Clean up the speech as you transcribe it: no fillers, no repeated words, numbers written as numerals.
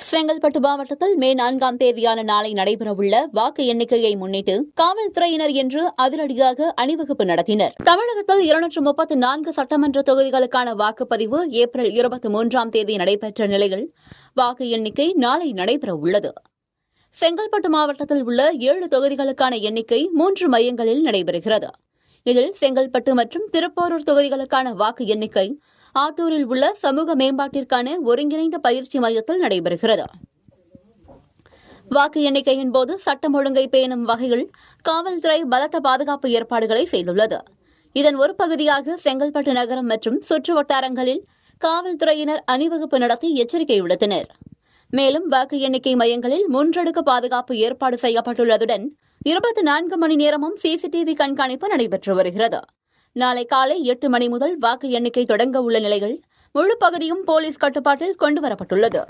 செங்கல்பட்டு மாவட்டத்தில் மே 4ஆம் தேதியான நாளை நடைபெறவுள்ள வாக்கு எண்ணிக்கையை முன்னிட்டு காவல்துறையினர் இன்று அதிரடியாக அணிவகுப்பு நடத்தினர். தமிழகத்தில் 234 சட்டமன்ற தொகுதிகளுக்கான வாக்குப்பதிவு ஏப்ரல் 23ஆம் தேதி நடைபெற்ற நிலையில் வாக்கு எண்ணிக்கை நாளை நடைபெறவுள்ளது. செங்கல்பட்டு மாவட்டத்தில் உள்ள 7 தொகுதிகளுக்கான எண்ணிக்கை 3 மையங்களில் நடைபெறுகிறது. இதில் செங்கல்பட்டு மற்றும் திருப்போரூர் தொகுதிகளுக்கான வாக்கு எண்ணிக்கை ஆத்தூரில் உள்ள சமூக மேம்பாட்டிற்கான ஒருங்கிணைந்த பயிற்சி மையத்தில் நடைபெறுகிறது. வாக்கு எண்ணிக்கையின் போது சட்டம் ஒழுங்கை பேணும் வகையில் காவல்துறை பலத்த பாதுகாப்பு ஏற்பாடுகளை செய்துள்ளது. இதன் ஒரு பகுதியாக செங்கல்பட்டு நகரம் மற்றும் சுற்று வட்டாரங்களில் காவல்துறையினர் அணிவகுப்பு நடத்தி எச்சரிக்கை விடுத்தனர். மேலும் வாக்கு எண்ணிக்கை மையங்களில் 3 அடுக்கு பாதுகாப்பு ஏற்பாடு செய்யப்பட்டுள்ளதுடன் 24 மணி நேரமும் சிசிடிவி கண்காணிப்பு நடைபெற்று வருகிறது. நாளை காலை 8 மணி முதல் வாக்கு எண்ணிக்கை தொடங்க உள்ள நிலையில் முழு பகுதியும் போலீஸ் கட்டுப்பாட்டில் கொண்டுவரப்பட்டுள்ளது.